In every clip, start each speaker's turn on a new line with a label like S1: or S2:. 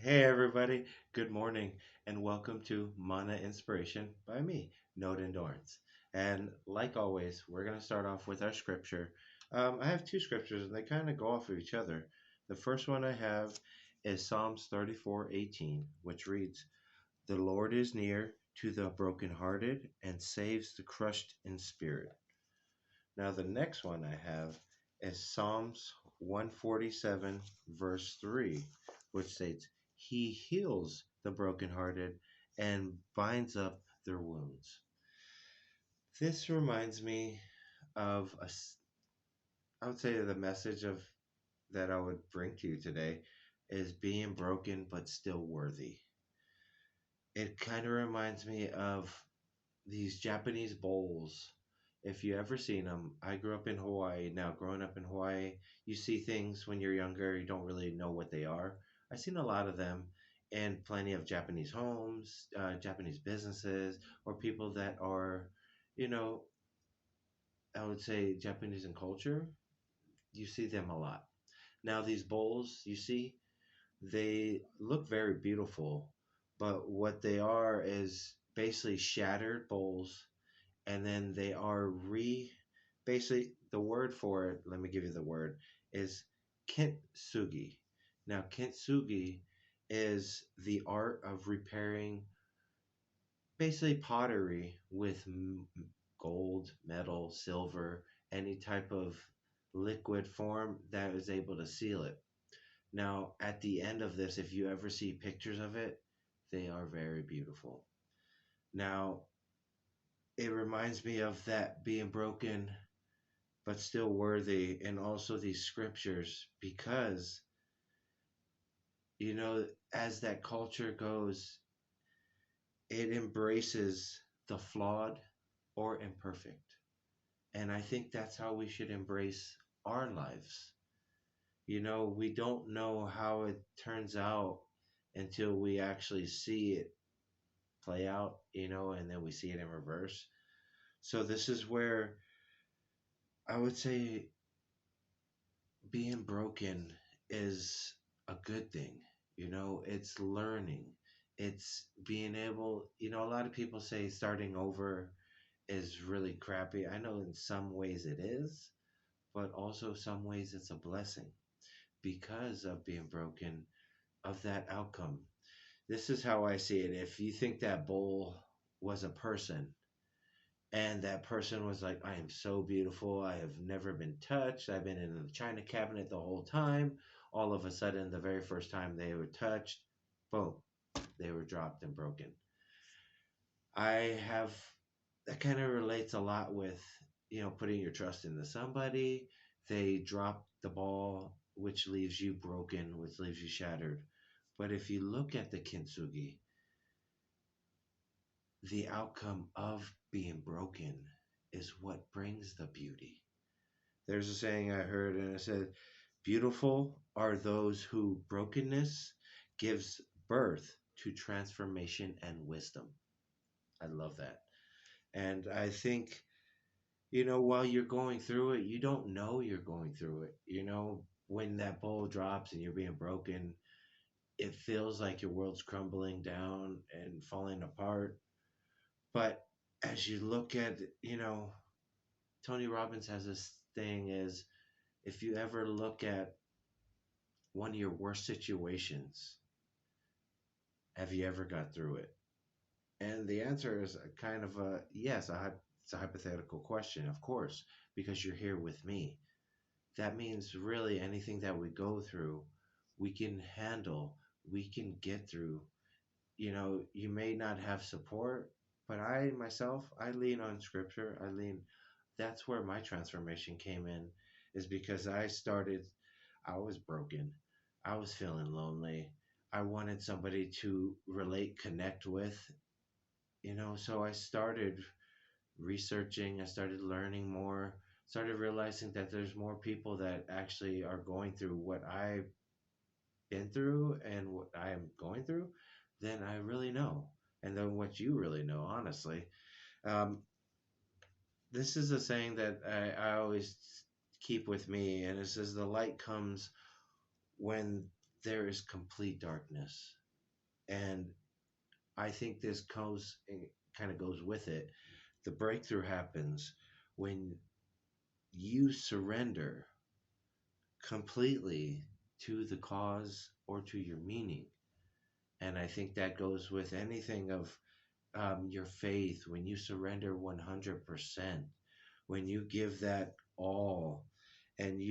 S1: Hey everybody, good morning, and welcome to Mana Inspiration by me, Noden Dorrance. And like always, we're going to start off with our scripture. I have two scriptures, and they kind of go off of each other. The first one I have is Psalms 34:18, which reads, "The Lord is near to the brokenhearted and saves the crushed in spirit." Now, the next one I have is Psalms 147, verse 3, which states, "He heals the brokenhearted and binds up their wounds." This reminds me of I would say the message of that I would bring to you today is being broken but still worthy. It kind of reminds me of these Japanese bowls. If you ever seen them, I grew up in Hawaii. Now, growing up in Hawaii, you see things when you're younger, you don't really know what they are. I've seen a lot of them in plenty of Japanese homes, Japanese businesses, or people that are, you know, I would say Japanese in culture. You see them a lot. Now, these bowls you see, they look very beautiful, but what they are is basically shattered bowls, and then they are basically the word for it, let me give you the word, is kintsugi. Now kintsugi is the art of repairing basically pottery with gold, metal, silver, any type of liquid form that is able to seal it. Now at the end of this, if you ever see pictures of it, they are very beautiful. Now it reminds me of that being broken but still worthy, and also these scriptures, because as that culture goes, it embraces the flawed or imperfect, and I think that's how we should embrace our lives. We don't know how it turns out until we actually see it play out, and then we see it in reverse. So this is where I would say being broken is a good thing. It's learning. It's being able, a lot of people say starting over is really crappy. I know in some ways it is, but also some ways it's a blessing because of being broken, of that outcome. This is how I see it. If you think that bowl was a person, and that person was like, "I am so beautiful. I have never been touched. I've been in the china cabinet the whole time." All of a sudden, the very first time they were touched, boom, they were dropped and broken. I have that kind of relates a lot with, putting your trust into somebody. They drop the ball, which leaves you broken, which leaves you shattered. But if you look at the kintsugi, the outcome of being broken is what brings the beauty. There's a saying I heard, and it said, "Beautiful are those who brokenness gives birth to transformation and wisdom." I love that. And I think, while you're going through it, you don't know you're going through it. When that bowl drops and you're being broken, it feels like your world's crumbling down and falling apart. But as you look at, Tony Robbins has this thing is, if you ever look at one of your worst situations, have you ever got through it? And the answer is a kind of a yes. It's a hypothetical question, of course, because you're here with me. That means really anything that we go through, we can handle, we can get through. You may not have support, but I myself, I lean on scripture. That's where my transformation came in, is because I was broken. I was feeling lonely. I wanted somebody to relate, connect with, so I started researching, I started learning more, started realizing that there's more people that actually are going through what I've been through and what I am going through than I really know, and then what you really know, honestly. Um, this is a saying that I always keep with me, and it says, "The light comes when there is complete darkness. And I think this goes, kind of goes with it. The breakthrough happens when you surrender completely to the cause or to your meaning. And I think that goes with anything of your faith, when you surrender 100%, when you give that all. And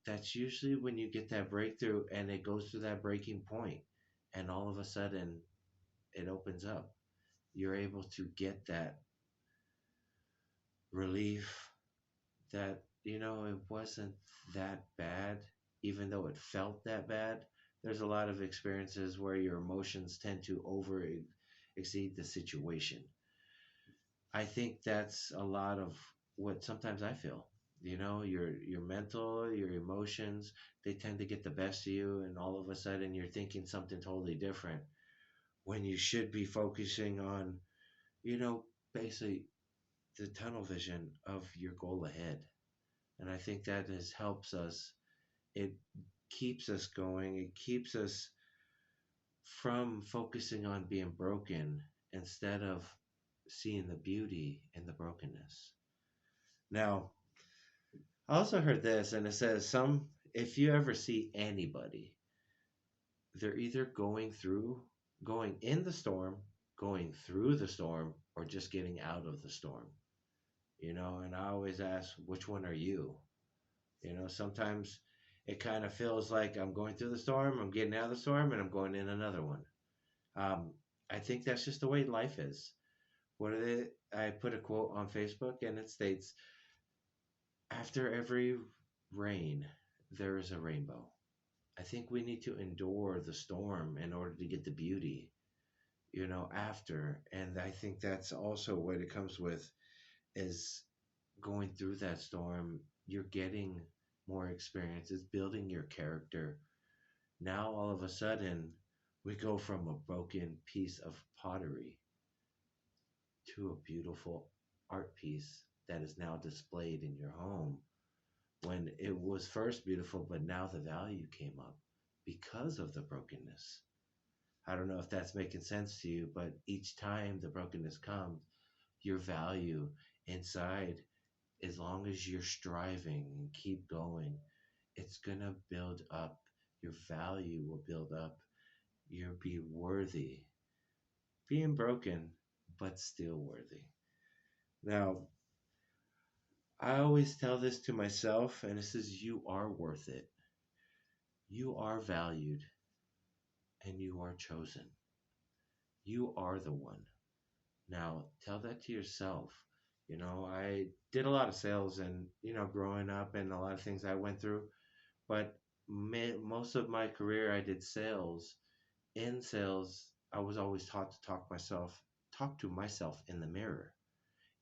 S1: that's usually when you get that breakthrough, and it goes to that breaking point, and all of a sudden it opens up. You're able to get that relief, that it wasn't that bad, even though it felt that bad. There's a lot of experiences where your emotions tend to over exceed the situation. I think that's a lot of what sometimes I feel. Your mental, your emotions, they tend to get the best of you, and all of a sudden you're thinking something totally different when you should be focusing on, you know, basically the tunnel vision of your goal ahead. And I think that helps us. It keeps us going. It keeps us from focusing on being broken instead of seeing the beauty in the brokenness. Now, I also heard this, and it says if you ever see anybody, they're either going in the storm, going through the storm, or just getting out of the storm. And I always ask, which one are you? Sometimes it kind of feels like I'm going through the storm, I'm getting out of the storm, and I'm going in another one. Um, I think that's just the way life is. I put a quote on Facebook, and it states, after every rain, there is a rainbow. I think we need to endure the storm in order to get the beauty, after. And I think that's also what it comes with, is going through that storm. You're getting more experiences, building your character. Now, all of a sudden, we go from a broken piece of pottery to a beautiful art piece that is now displayed in your home, when it was first beautiful, but now the value came up because of the brokenness. I don't know if that's making sense to you, but each time the brokenness comes, your value inside, as long as you're striving and keep going, it's going to build up. Your value will build up. You'll be worthy. Being broken, but still worthy. Now, I always tell this to myself, and it says, you are worth it. You are valued, and you are chosen. You are the one. Now, tell that to yourself. I did a lot of sales, and, growing up, and a lot of things I went through, but most of my career I did sales. In sales, I was always taught to talk to myself in the mirror,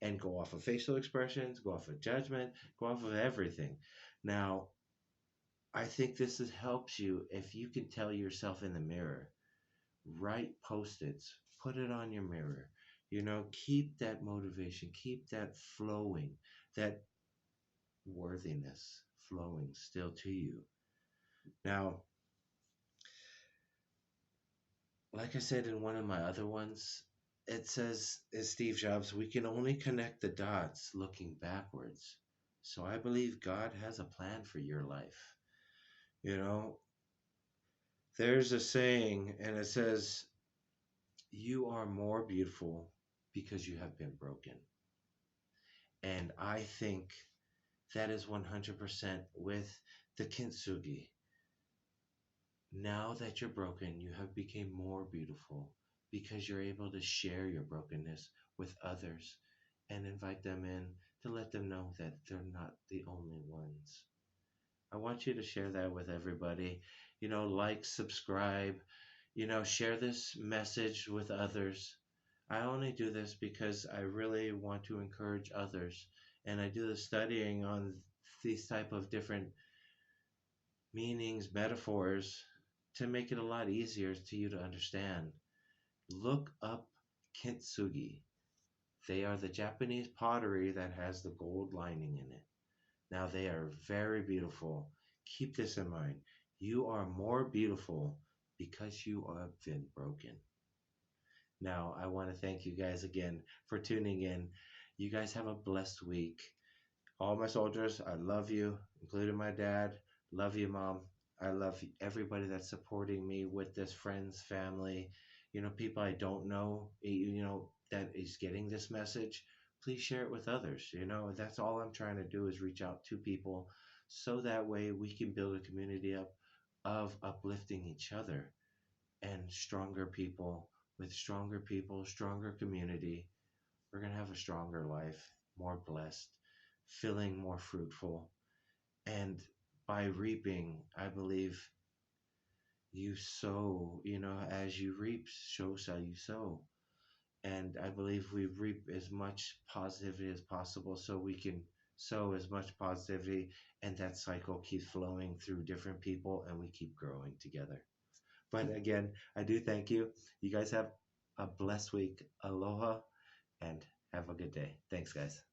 S1: and go off of facial expressions, go off of judgment, go off of everything. Now, I think helps you if you can tell yourself in the mirror. Write post-its, put it on your mirror. Keep that motivation, keep that flowing, that worthiness flowing still to you. Now, like I said in one of my other ones, it says, as Steve Jobs, we can only connect the dots looking backwards. So I believe God has a plan for your life. You know, there's a saying, and it says, you are more beautiful because you have been broken. And I think that is 100% with the kintsugi. Now that you're broken, you have become more beautiful because you're able to share your brokenness with others and invite them in to let them know that they're not the only ones. I want you to share that with everybody. Like, subscribe, share this message with others. I only do this because I really want to encourage others. And I do the studying on these type of different meanings, metaphors, to make it a lot easier to you to understand. Look up kintsugi. They are the Japanese pottery that has the gold lining in it. Now, they are very beautiful. Keep this in mind. You are more beautiful because you have been broken. Now, I want to thank you guys again for tuning in. You guys have a blessed week. All my soldiers, I love you, including my dad. Love you, mom. I love everybody that's supporting me with this, friends, family, people I don't know, that is getting this message. Please share it with others. That's all I'm trying to do is reach out to people so that way we can build a community up of uplifting each other and stronger people. With stronger people, stronger community, we're going to have a stronger life, more blessed, feeling more fruitful. And by reaping, I believe you sow, as you reap, so shall you sow. And I believe we reap as much positivity as possible so we can sow as much positivity, and that cycle keeps flowing through different people and we keep growing together. But again, I do thank you. You guys have a blessed week. Aloha and have a good day. Thanks, guys.